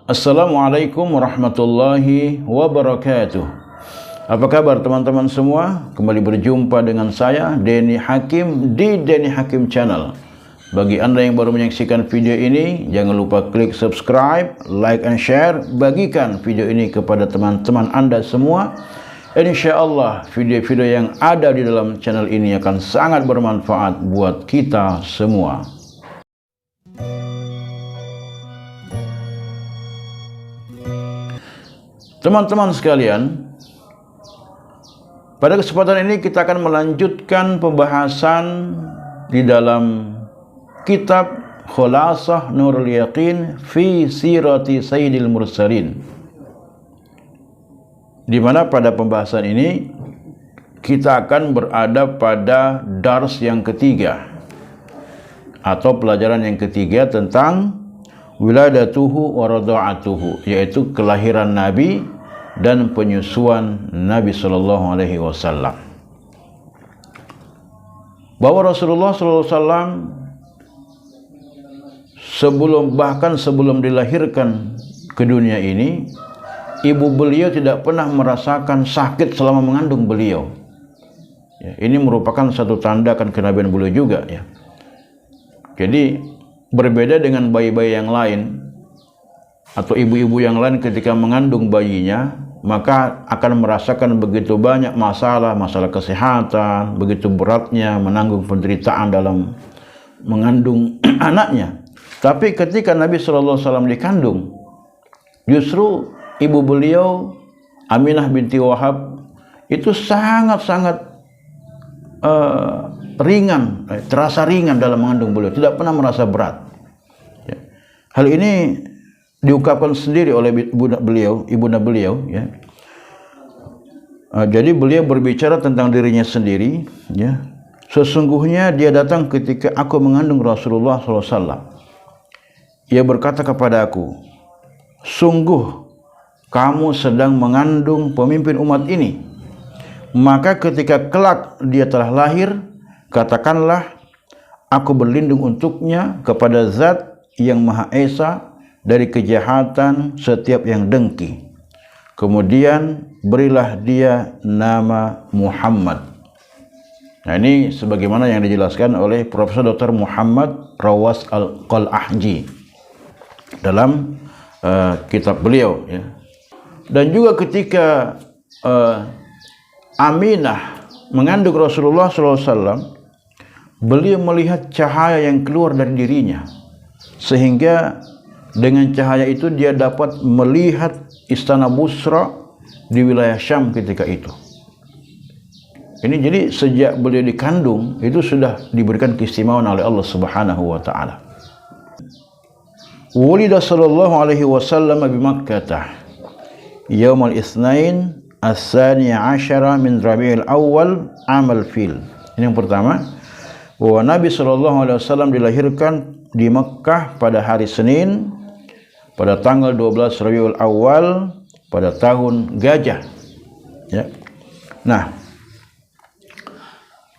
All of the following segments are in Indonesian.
Assalamualaikum warahmatullahi wabarakatuh. Apa kabar teman-teman semua? Kembali berjumpa dengan saya Denny Hakim di Denny Hakim Channel. Bagi Anda yang baru menyaksikan video ini, jangan lupa klik subscribe, like and share. Bagikan video ini kepada teman-teman Anda semua. Insyaallah video-video yang ada di dalam channel ini akan sangat bermanfaat buat kita semua. Teman-teman sekalian, pada kesempatan ini kita akan melanjutkan pembahasan di dalam kitab Khulasah Nurul Yaqin fi Sirati Sayyidil Mursalin, di mana pada pembahasan ini kita akan berada pada dars yang ketiga atau pelajaran yang ketiga tentang wiladatuhu wa radha'atuhu, yaitu kelahiran Nabi dan penyusuan Nabi sallallahu alaihi wasallam. Bahwa Rasulullah sallallahu alaihi wasallam sebelum dilahirkan ke dunia ini, ibu beliau tidak pernah merasakan sakit selama mengandung beliau. Ya, ini merupakan satu tanda akan kenabian beliau juga, ya. Jadi berbeda dengan bayi-bayi yang lain atau ibu-ibu yang lain, ketika mengandung bayinya maka akan merasakan begitu banyak masalah kesehatan, begitu beratnya menanggung penderitaan dalam mengandung anaknya. Tapi ketika Nabi sallallahu alaihi wasallam dikandung, justru ibu beliau Aminah binti Wahab itu sangat-sangat ringan, terasa ringan dalam mengandung beliau, tidak pernah merasa berat. Ya. Hal ini diungkapkan sendiri oleh ibunda beliau, ya. Jadi beliau berbicara tentang dirinya sendiri, ya. Sesungguhnya dia datang ketika aku mengandung Rasulullah SAW. Ia berkata kepada aku, sungguh kamu sedang mengandung pemimpin umat ini. Maka ketika kelak dia telah lahir, katakanlah, aku berlindung untuknya kepada Zat yang Maha Esa dari kejahatan setiap yang dengki. Kemudian berilah dia nama Muhammad. Nah, ini sebagaimana yang dijelaskan oleh Profesor Dr. Muhammad Rawas Al-Qal'ahji dalam kitab beliau, ya. Dan juga ketika Aminah mengandung Rasulullah SAW, beliau melihat cahaya yang keluar dari dirinya, sehingga dengan cahaya itu dia dapat melihat istana Busra di wilayah Syam ketika itu. Ini jadi sejak beliau dikandung itu sudah diberikan keistimewaan oleh Allah Subhanahu wa taala. Wulida sallallahu alaihi wasallam bi Makkah yaumul Itsnain as-tsaniya asyara min Rabiul Awal amal fil. Ini yang pertama, bahwa Nabi sallallahu alaihi wasallam dilahirkan di Mekah pada hari Senin pada tanggal 12 Rabiul Awal pada tahun gajah, ya. Nah,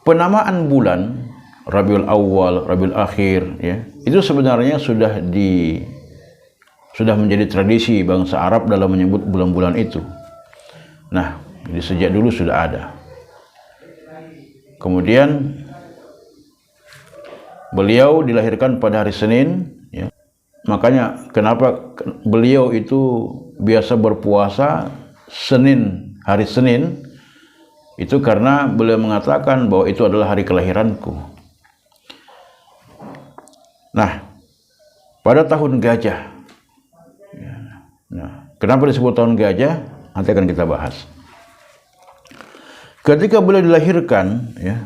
penamaan bulan Rabiul Awal, Rabiul Akhir, ya, itu sebenarnya sudah menjadi tradisi bangsa Arab dalam menyebut bulan-bulan itu. Nah, jadi sejak dulu sudah ada. Kemudian beliau dilahirkan pada hari Senin, ya. Makanya kenapa beliau itu biasa berpuasa hari Senin, itu karena beliau mengatakan bahwa itu adalah hari kelahiranku. Nah, pada tahun gajah, ya. Nah, kenapa disebut tahun gajah? Nanti akan kita bahas. Ketika beliau dilahirkan, ya,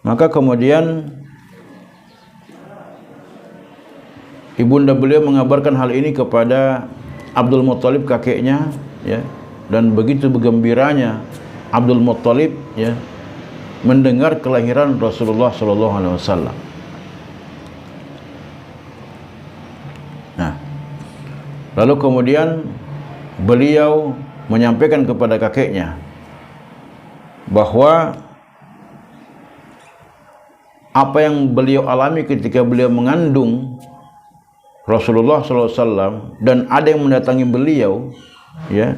maka kemudian ibunda beliau mengabarkan hal ini kepada Abdul Muttalib, kakeknya, ya, dan begitu bergembiranya Abdul Muttalib, ya, mendengar kelahiran Rasulullah sallallahu alaihi wasallam. Nah, lalu kemudian beliau menyampaikan kepada kakeknya bahwa apa yang beliau alami ketika beliau mengandung Rasulullah SAW dan ada yang mendatangi beliau, ya,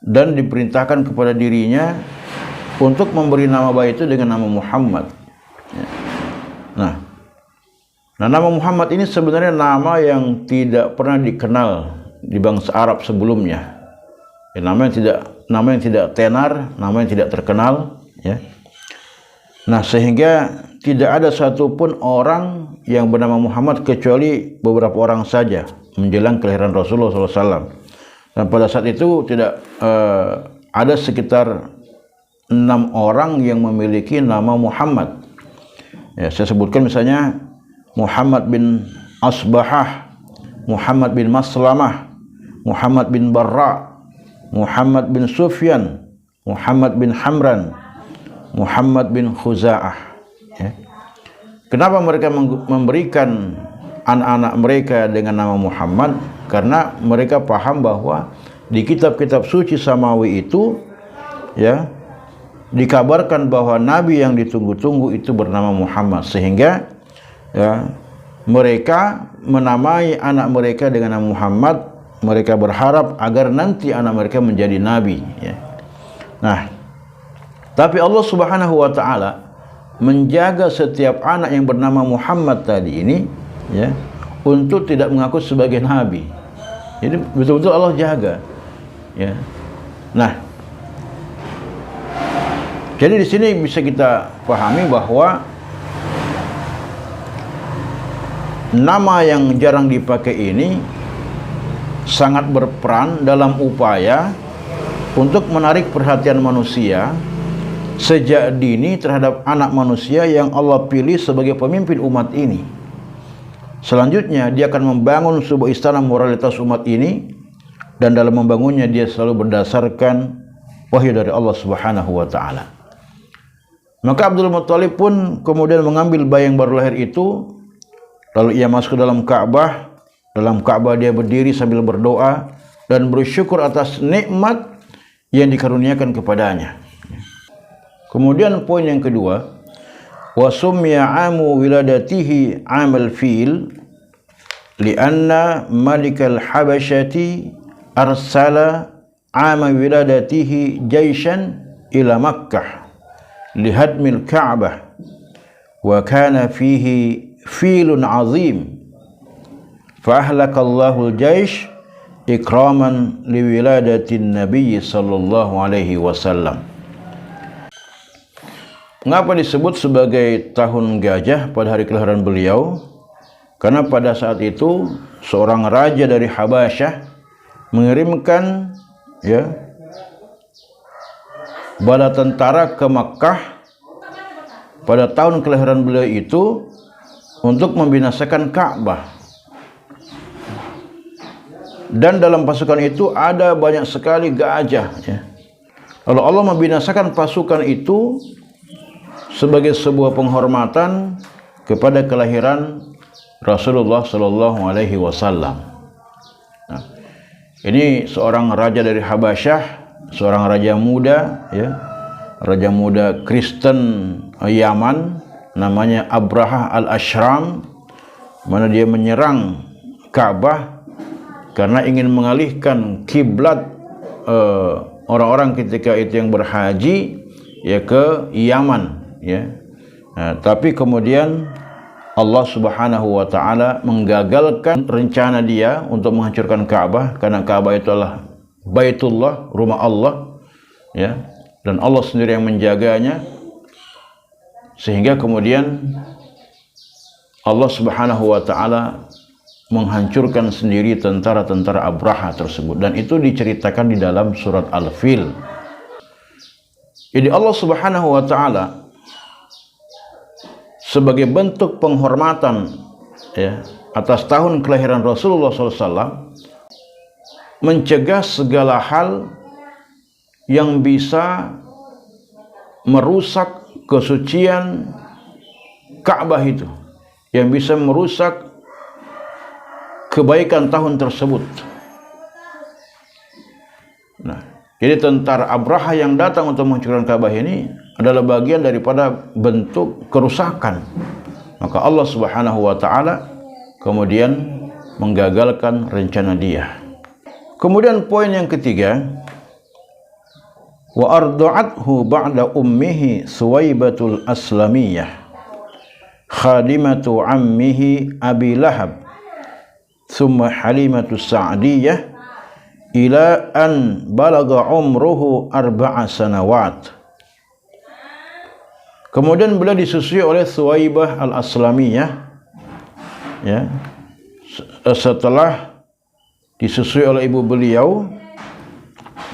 dan diperintahkan kepada dirinya untuk memberi nama bayi itu dengan nama Muhammad. Ya. Nah, nama Muhammad ini sebenarnya nama yang tidak pernah dikenal di bangsa Arab sebelumnya. Ya, nama yang tidak tenar, nama yang tidak terkenal, ya. Nah, sehingga tidak ada satupun orang yang bernama Muhammad kecuali beberapa orang saja menjelang kelahiran Rasulullah SAW. Dan pada saat itu tidak ada sekitar 6 orang yang memiliki nama Muhammad. Ya, saya sebutkan misalnya Muhammad bin Asbahah, Muhammad bin Maslamah, Muhammad bin Barra, Muhammad bin Sufyan, Muhammad bin Hamran, Muhammad bin Khuza'ah. Ya. Kenapa mereka memberikan anak-anak mereka dengan nama Muhammad? Karena mereka paham bahwa di kitab-kitab suci samawi itu, ya, dikabarkan bahwa nabi yang ditunggu-tunggu itu bernama Muhammad, sehingga, ya, mereka menamai anak mereka dengan nama Muhammad. Mereka berharap agar nanti anak mereka menjadi nabi, ya. Nah, tapi Allah Subhanahu wa taala menjaga setiap anak yang bernama Muhammad tadi ini, ya, untuk tidak mengaku sebagai nabi. Jadi betul-betul Allah jaga, ya. Nah, jadi di sini bisa kita pahami bahwa nama yang jarang dipakai ini sangat berperan dalam upaya untuk menarik perhatian manusia sejak dini terhadap anak manusia yang Allah pilih sebagai pemimpin umat ini. Selanjutnya dia akan membangun sebuah istana moralitas umat ini, dan dalam membangunnya dia selalu berdasarkan wahyu dari Allah Subhanahu wa taala. Maka Abdul Muttalib pun kemudian mengambil bayi yang baru lahir itu, lalu ia masuk ke dalam Ka'bah. Dalam Ka'bah dia berdiri sambil berdoa dan bersyukur atas nikmat yang dikaruniakan kepadanya. Kemudian poin yang kedua, wa summiya amu wiladatihi amal fil lianna malikal habasyati arsala ama wiladatihi jaishan ila Makkah lihadmil Ka'bah wa kana fihi filun azim fa ahlakallahu al-jaish ikraman liwiladatin nabiy sallallahu alaihi wasallam. Mengapa disebut sebagai tahun gajah pada hari kelahiran beliau? Karena pada saat itu seorang raja dari Habasyah mengirimkan, ya, bala tentara ke Makkah pada tahun kelahiran beliau itu untuk membinasakan Ka'bah. Dan dalam pasukan itu ada banyak sekali gajah, ya. Lalu Allah membinasakan pasukan itu sebagai sebuah penghormatan kepada kelahiran Rasulullah Sallallahu Alaihi Wasallam. Nah, ini seorang raja dari Habasyah, seorang raja muda, ya, raja muda Kristen Yaman, namanya Abraha al-Ashram, mana dia menyerang Ka'bah karena ingin mengalihkan kiblat orang-orang ketika itu yang berhaji, ya, ke Yaman. Ya, nah, tapi kemudian Allah Subhanahu wa taala menggagalkan rencana dia untuk menghancurkan Ka'bah, karena Ka'bah itu adalah Baitullah, rumah Allah, ya, dan Allah sendiri yang menjaganya, sehingga kemudian Allah Subhanahu wa taala menghancurkan sendiri tentara-tentara Abraha tersebut, dan itu diceritakan di dalam surat Al-Fil. Jadi Allah Subhanahu wa taala sebagai bentuk penghormatan, ya, atas tahun kelahiran Rasulullah SAW, mencegah segala hal yang bisa merusak kesucian Ka'bah itu, yang bisa merusak kebaikan tahun tersebut. Nah, jadi tentara Abraha yang datang untuk menghancurkan Ka'bah ini adalah bagian daripada bentuk kerusakan. Maka Allah Subhanahu wa taala kemudian menggagalkan rencana dia. Kemudian poin yang ketiga, wa arda'athu ba'da ummihi Suwaibatul Aslamiyah khadimatu ammihi Abi Lahab thumma Halimatu Sa'diyah ila an balagha umruhu 4 sanawat. Kemudian beliau disusui oleh Suwaibah Al-Aslamiyah, ya, setelah disusui oleh ibu beliau,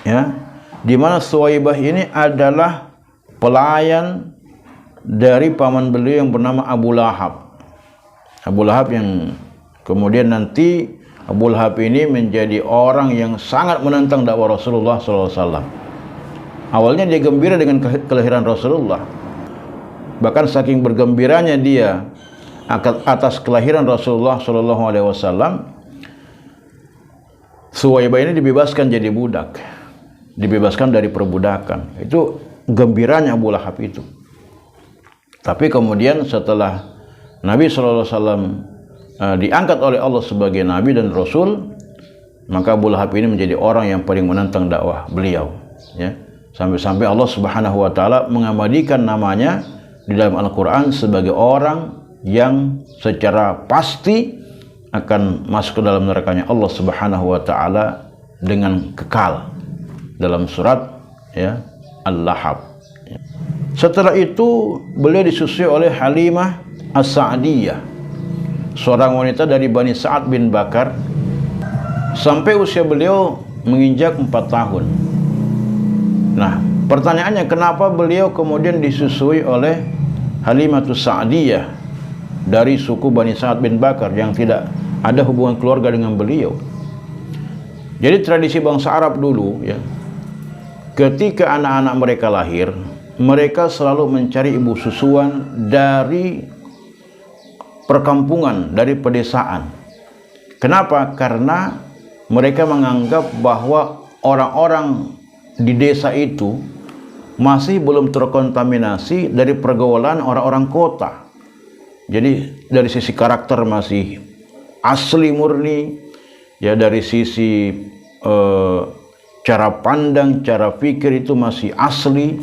ya, di mana Suwaibah ini adalah pelayan dari paman beliau yang bernama Abu Lahab. Abu Lahab yang kemudian nanti Abu Lahab ini menjadi orang yang sangat menentang dakwah Rasulullah SAW. Awalnya dia gembira dengan kelahiran Rasulullah. Bahkan saking bergembiranya dia atas kelahiran Rasulullah SAW, Suwaibah ini dibebaskan jadi budak, dibebaskan dari perbudakan. Itu gembiranya Abu Lahab itu. Tapi kemudian setelah Nabi SAW diangkat oleh Allah sebagai Nabi dan Rasul, maka Abu Lahab ini menjadi orang yang paling menentang dakwah beliau, ya. Sampai-sampai Allah Subhanahu wa Ta'ala mengabadikan namanya di dalam Al-Quran sebagai orang yang secara pasti akan masuk ke dalam nerakanya Allah Subhanahu wa Ta'ala dengan kekal, dalam surat, ya, Al-Lahab. Setelah itu beliau disusui oleh Halimah As-Sa'diyah, seorang wanita dari Bani Sa'ad bin Bakar, sampai usia beliau menginjak 4 tahun. Nah, pertanyaannya, kenapa beliau kemudian disusui oleh Halimatus Sa'diyah dari suku Bani Sa'ad bin Bakar yang tidak ada hubungan keluarga dengan beliau? Jadi tradisi bangsa Arab dulu, ya, ketika anak-anak mereka lahir, mereka selalu mencari ibu susuan dari perkampungan, dari pedesaan. Kenapa? Karena mereka menganggap bahwa orang-orang di desa itu masih belum terkontaminasi dari pergaulan orang-orang kota. Jadi dari sisi karakter masih asli murni, ya, dari sisi cara pandang, cara pikir itu masih asli,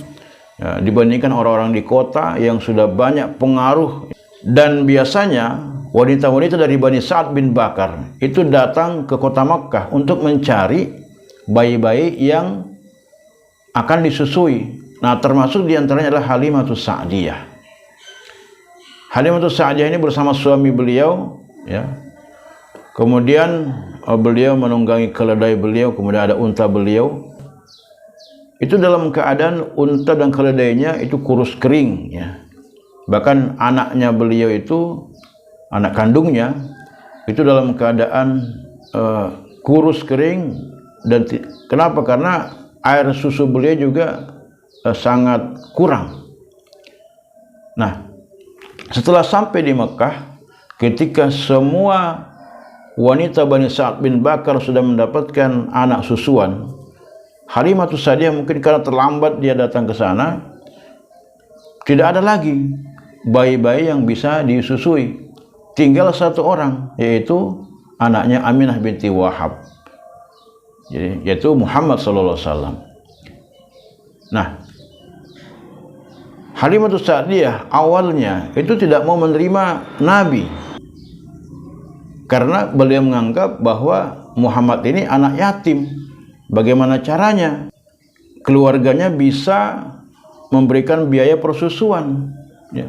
ya, dibandingkan orang-orang di kota yang sudah banyak pengaruh. Dan biasanya wanita-wanita dari Bani Sa'ad bin Bakar itu datang ke kota Makkah untuk mencari bayi-bayi yang akan disusui. Nah, termasuk diantaranya adalah Halimatus Sa'diyah. Halimatus Sa'diyah ini bersama suami beliau, ya. Kemudian beliau menunggangi keledai beliau, kemudian ada unta beliau. Itu dalam keadaan unta dan keledainya itu kurus kering, ya. Bahkan anaknya beliau itu, anak kandungnya, itu dalam keadaan kurus kering. Dan kenapa? Karena air susu beliau juga sangat kurang. Nah, setelah sampai di Mekah, ketika semua wanita Bani Sa'ad bin Bakar sudah mendapatkan anak susuan, Halimatus Sa'diyah mungkin karena terlambat dia datang ke sana, tidak ada lagi bayi-bayi yang bisa disusui. Tinggal 1 orang, yaitu anaknya Aminah binti Wahab, yaitu Muhammad sallallahu alaihi wasallam. Nah, Halimatus Sa'diyah awalnya itu tidak mau menerima Nabi karena beliau menganggap bahwa Muhammad ini anak yatim. Bagaimana caranya keluarganya bisa memberikan biaya persusuan, ya,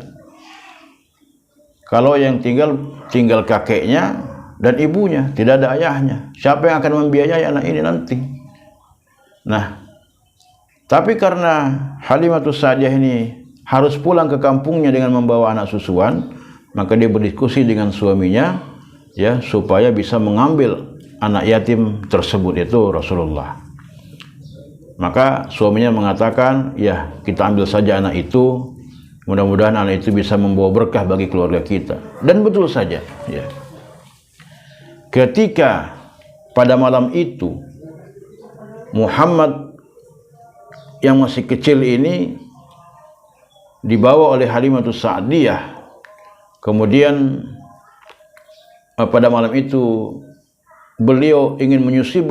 kalau yang tinggal kakeknya dan ibunya, tidak ada ayahnya? Siapa yang akan membiayai anak ini nanti? Nah, tapi karena Halimatus Sa'diyah ini harus pulang ke kampungnya dengan membawa anak susuan, maka dia berdiskusi dengan suaminya, ya, supaya bisa mengambil anak yatim tersebut, itu Rasulullah. Maka suaminya mengatakan, ya, kita ambil saja anak itu, mudah-mudahan anak itu bisa membawa berkah bagi keluarga kita. Dan betul saja, ya. Ketika pada malam itu Muhammad yang masih kecil ini dibawa oleh Halimatus Sa'diyah, kemudian pada malam itu beliau ingin menyusui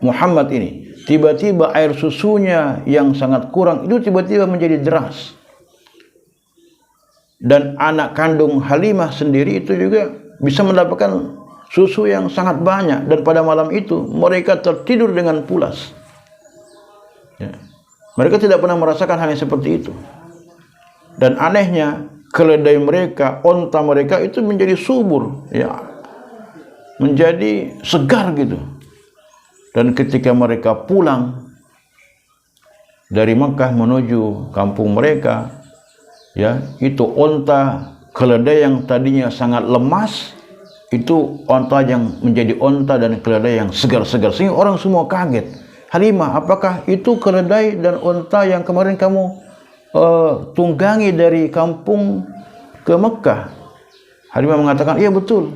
Muhammad ini. Tiba-tiba air susunya yang sangat kurang itu tiba-tiba menjadi deras. Dan anak kandung Halimah sendiri itu juga bisa mendapatkan susu yang sangat banyak. Dan pada malam itu mereka tertidur dengan pulas. Ya. Mereka tidak pernah merasakan hal yang seperti itu. Dan anehnya keledai mereka, onta mereka itu menjadi subur, ya, menjadi segar gitu. Dan ketika mereka pulang dari Mekah menuju kampung mereka, ya, itu onta keledai yang tadinya sangat lemas, itu onta yang menjadi onta dan keledai yang segar-segar, sehingga orang semua kaget. Halimah, apakah itu keledai dan onta yang kemarin kamu tunggangi dari kampung ke Mekah? Halimah mengatakan, iya betul.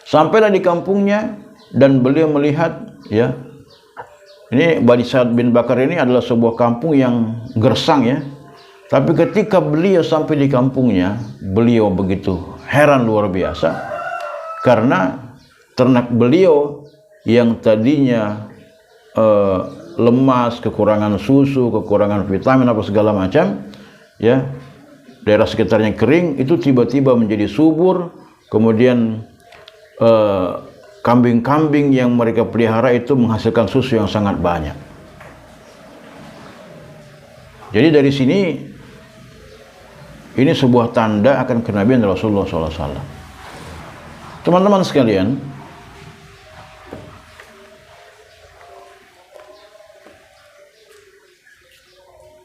Sampailah di kampungnya dan beliau melihat, ya, ini Bani Sa'ad bin Bakar ini adalah sebuah kampung yang gersang, ya. Tapi ketika beliau sampai di kampungnya, beliau begitu heran luar biasa karena ternak beliau yang tadinya lemas, kekurangan susu, kekurangan vitamin apa segala macam, ya, daerah sekitarnya kering, itu tiba-tiba menjadi subur. Kemudian kambing-kambing yang mereka pelihara itu menghasilkan susu yang sangat banyak. Jadi dari sini ini sebuah tanda akan kenabian Rasulullah SAW. Teman-teman sekalian,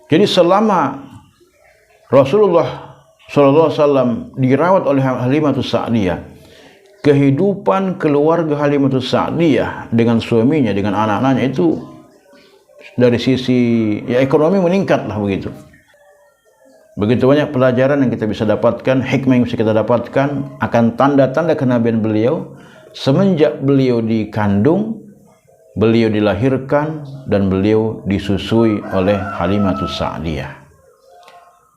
jadi selama Rasulullah SAW dirawat oleh Halimatus Sa'diyah, kehidupan keluarga Halimatus Sa'diyah dengan suaminya, dengan anak-anaknya itu dari sisi, ya, ekonomi meningkat lah begitu. Begitu banyak pelajaran yang kita bisa dapatkan, hikmah yang bisa kita dapatkan akan tanda-tanda kenabian beliau semenjak beliau dikandung, beliau dilahirkan, dan beliau disusui oleh Halimatus Sa'diyah.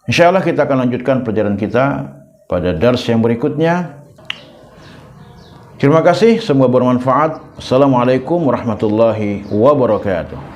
InsyaAllah kita akan lanjutkan pelajaran kita pada dars yang berikutnya. Terima kasih, semoga bermanfaat. Assalamualaikum warahmatullahi wabarakatuh.